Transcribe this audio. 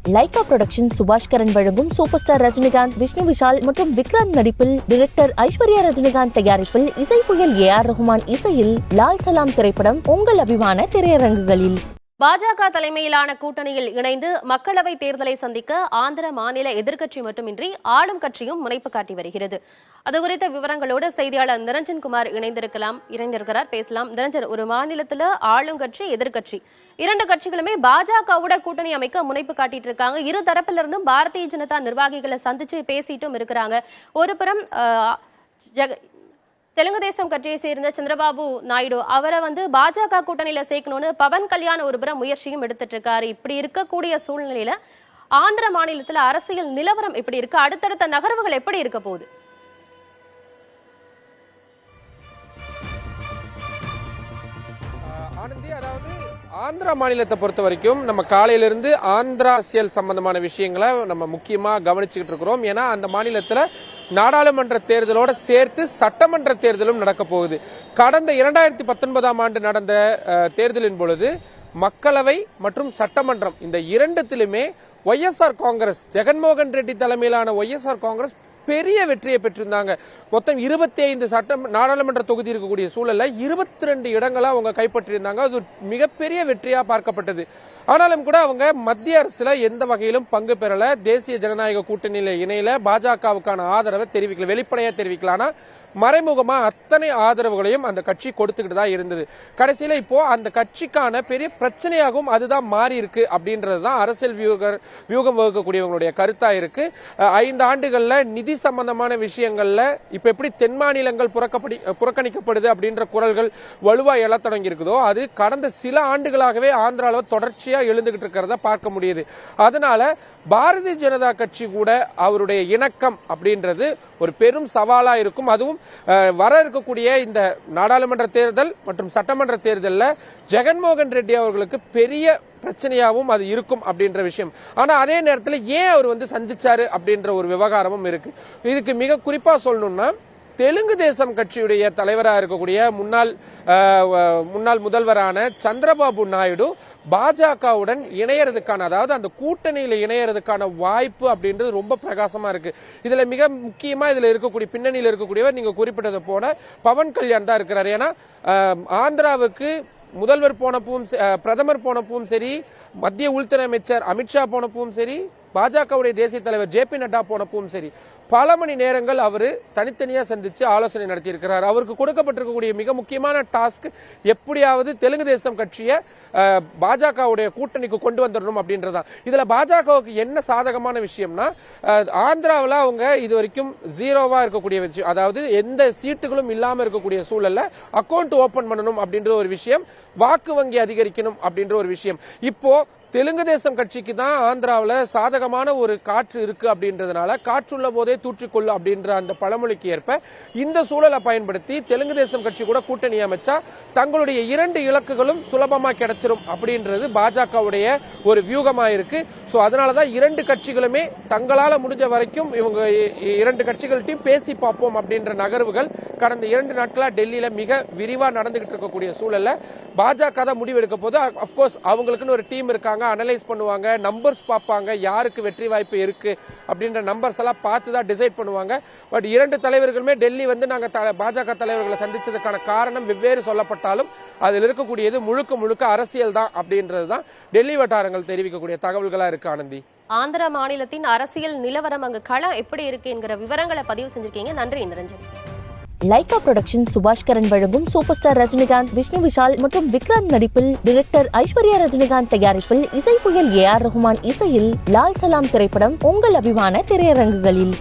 Lyca production Subaskaran வழங்கும் super star Rajinikanth, Vishnu Vishal மற்றும் விக்ராந்த் நடிப்பில், டைரக்டர் ஐஸ்வர்யா ரஜினிகாந்த் தயாரிப்பில், இசை புயல் AR ரஹ்மான் இசையில் லால் சலாம் திரைப்படம் உங்கள் அபிமான திரையரங்குகளில். பாஜக தலைமையிலான கூட்டணியில் இணைந்து மக்களவை தேர்தலை சந்திக்க ஆந்திர மாநில எதிர்க்கட்சி மட்டுமின்றி ஆளும் கட்சியும் முனைப்பு காட்டி வருகிறது. அது குறித்த விவரங்களோடு செய்தியாளர் நிரஞ்சன்குமார் இணைந்திருக்கிறார். பேசலாம். நிரஞ்சன், ஒரு மாநிலத்துல ஆளுங்கட்சி, எதிர்க்கட்சி இரண்டு கட்சிகளுமே பாஜகவோட கூட்டணி அமைக்க முனைப்பு காட்டிட்டு இருக்காங்க. இரு தரப்பில இருந்தும் பாரதிய ஜனதா நிர்வாகிகளை சந்திச்சு பேசிட்டும் இருக்கிறாங்க. ஒரு புறம் தெலுங்கு தேசம் கட்சியை சேர்ந்த சந்திரபாபு நாயுடு அவரை பாஜக கூட்டணியில சேர்க்கணும்னு பவன் கல்யாண் ஒரு புறம் முயற்சியும் எடுத்துட்டு இருக்காரு. இப்படி இருக்கக்கூடிய சூழ்நிலையில ஆந்திர மாநிலத்துல அரசியல் நிலவரம் எப்படி இருக்கு? அடுத்தடுத்த நகர்வுகள் எப்படி இருக்க போகுது? ஆனந்தி, அதாவது ஆந்திரா மாநிலத்தை பொறுத்த வரைக்கும் நம்ம காலையிலிருந்து ஆந்திரா அரசியல் சம்பந்தமான விஷயங்களை நம்ம முக்கியமா கவனிச்சுக்கிட்டு இருக்கிறோம். ஏன்னா அந்த மாநிலத்துல நாடாளுமன்ற தேர்தலோட சேர்த்து சட்டமன்ற தேர்தலும் நடக்க போகுது. கடந்த 2019ஆம் ஆண்டு நடந்த தேர்தலின் பொழுது மக்களவை மற்றும் சட்டமன்றம் இந்த இரண்டுத்திலுமே YSR காங்கிரஸ், ஜெகன்மோகன் ரெட்டி தலைமையிலான YSR காங்கிரஸ் பெரிய வெற்றியை பெற்றிருந்தாங்க. மொத்தம் 25 நாடாளுமன்ற தொகுதி இருக்கக்கூடிய சூழல்ல 22 இடங்களை அவங்க கைப்பற்றியிருந்தாங்க. அது மிகப்பெரிய வெற்றியா பார்க்கப்பட்டது. ஆனாலும் கூட அவங்க மத்திய அரசுல எந்த வகையிலும் பங்கு பெறல. தேசிய ஜனநாயக கூட்டணியில இணையில பாஜகவுக்கான ஆதரவை தெரிவிக்கல, வெளிப்படையா தெரிவிக்கல. ஆனா மறைமுகமா அத்தனை ஆதரவுகளையும் அந்த கட்சி கொடுத்துக்கிட்டு தான் இருந்தது. கடைசியில இப்போ அந்த கட்சிக்கான பெரிய பிரச்சனையாகவும் அதுதான் மாறி இருக்கு அப்படின்றதுதான் அரசியல் வியூகம் வகுக்கக்கூடியவங்களுடைய கருத்தா இருக்கு. 5 ஆண்டுகள்ல நிதி சம்பந்தமான விஷயங்கள்ல இப்ப எப்படி தென் மாநிலங்கள் புறக்கணிக்கப்படுது அப்படின்ற குரல்கள் வலுவா எழ தொடங்கி இருக்குதோ, அது கடந்த சில ஆண்டுகளாகவே ஆந்திரால தொடர்ச்சியா எழுந்துகிட்டு இருக்கிறத பார்க்க முடியுது. அதனால பாரதிய ஜனதா கட்சி கூட அவருடைய இணக்கம் அப்படின்றது ஒரு பெரும் சவாலா இருக்கும். அதுவும் வர இருக்கக்கூடிய இந்த நாடாளுமன்ற தேர்தல் மற்றும் சட்டமன்ற தேர்தலில் ஜெகன்மோகன் ரெட்டி அவர்களுக்கு பெரிய பிரச்சனையாகவும் அது இருக்கும் அப்படின்ற விஷயம். ஆனா அதே நேரத்தில் ஏன் அவர் சந்திச்சாரு அப்படின்ற ஒரு விவகாரமும் இருக்கு. இதுக்கு மிக குறிப்பா சொல்லணும்னா, தெலுங்கு தேசம் கட்சியுடைய தலைவராக இருக்கக்கூடிய முன்னாள் முதல்வரான சந்திரபாபு நாயுடு பாஜகவுடன் இணையறதுக்கான, அதாவது அந்த கூட்டணியில இணையறதுக்கான வாய்ப்பு அப்படின்றது ரொம்ப பிரகாசமா இருக்கு. இதுல மிக முக்கியமா இதுல இருக்கக்கூடிய பின்னணியில் இருக்கக்கூடியவர் நீங்க குறிப்பிட்டது போல பவன் கல்யாண் தான் இருக்கிறார். ஏன்னா ஆந்திராவுக்கு முதல்வர் போனப்பவும், பிரதமர் போனப்பவும் சரி, மத்திய உள்துறை அமைச்சர் அமித்ஷா போனப்பவும் சரி, பாஜகவுடைய தேசிய தலைவர் JP நட்டா போனப்பவும் சரி, பல மணி நேரங்கள் அவரு தனித்தனியா சந்திச்சு ஆலோசனை நடத்தி இருக்கிறார். அவருக்கு கொடுக்கப்பட்டிருக்கக்கூடிய மிக முக்கியமான டாஸ்க் எப்படியாவது தெலுங்கு தேசம் கட்சியை பாஜகவுடைய கூட்டணிக்கு கொண்டு வந்துடணும் அப்படின்றதான். இதுல பாஜகவுக்கு என்ன சாதகமான விஷயம்னா, ஆந்திராவில் அவங்க இது வரைக்கும் ஜீரோவா இருக்கக்கூடிய விஷயம், அதாவது எந்த சீட்டுகளும் இல்லாம இருக்கக்கூடிய சூழல்ல அக்கௌண்ட் ஓபன் பண்ணணும் அப்படின்ற ஒரு விஷயம், வாக்கு வங்கி அதிகரிக்கணும் அப்படின்ற ஒரு விஷயம். இப்போ தெலுங்கு தேசம் கட்சிக்கு தான் ஆந்திராவில் சாதகமான ஒரு காற்று இருக்கு அப்படின்றதுனால காற்றுள்ள போதே தூற்றிக்கொள்ளு அப்படின்ற அந்த பழமொழிக்கு ஏற்ப இந்த சூழலை பயன்படுத்தி தெலுங்கு தேசம் கட்சி கூட கூட்டணி அமைச்சா தங்களுடைய 2 இலக்குகளும் சுலபமா கிடைச்சிரும் அப்படின்றது பாஜகவுடைய ஒரு வியூகமா இருக்கு. சோ அதனாலதான் 2 கட்சிகளுமே தங்களால முடிஞ்ச வரைக்கும் இவங்க 2 கட்சிகள்கிட்டையும் பேசி பார்ப்போம் அப்படின்ற நகர்வுகள் கடந்த 2 நாட்களா டெல்லியில மிக விரிவா நடந்துகிட்டு இருக்கக்கூடிய சூழல்ல பாஜக தான் முடிவெடுக்க போது. அப்கோர்ஸ் அவங்களுக்குன்னு ஒரு டீம் இருக்காங்க, அனலைஸ் பண்ணுவாங்க, நம்பர்ஸ் பார்ப்பாங்க, யாருக்கு வெற்றி வாய்ப்பு இருக்கு அப்படின்ற நம்பர்ஸ் எல்லாம் பார்த்து தான் டிசைட் பண்ணுவாங்க. பட் 2 தலைவர்களுமே டெல்லி நாங்க பாஜக தலைவர்களை சந்திச்சதுக்கான காரணம் வெவ்வேறு சொல்லப்பட்டாலும் அதில் இருக்கக்கூடியது முழுக்க அரசியல் தான் அப்படின்றதுதான் டெல்லி வட்டாரங்கள் தெரிவிக்கக்கூடிய தகவல்களா இருக்கு. ஆனந்தி, ஆந்திர மாநிலத்தின் அரசியல் நிலவரம், அங்கு களம் எப்படி இருக்கு என்கிற விவரங்களை பதிவு செஞ்சிருக்கீங்க. நன்றி நிரஞ்சன். லைகா புரொடக்ஷன் சுபாஷ்கரன் வழங்கும் சூப்பர் ஸ்டார் ரஜினிகாந்த், விஷ்ணு விஷால் மற்றும் விக்ராந்த் நடிப்பில், டைரக்டர் ஐஸ்வர்யா ரஜினிகாந்த் தயாரிப்பில், இசை புயல் AR ரஹ்மான் இசையில் லால் சலாம் திரைப்படம் உங்கள் அபிமான திரையரங்குகளில்.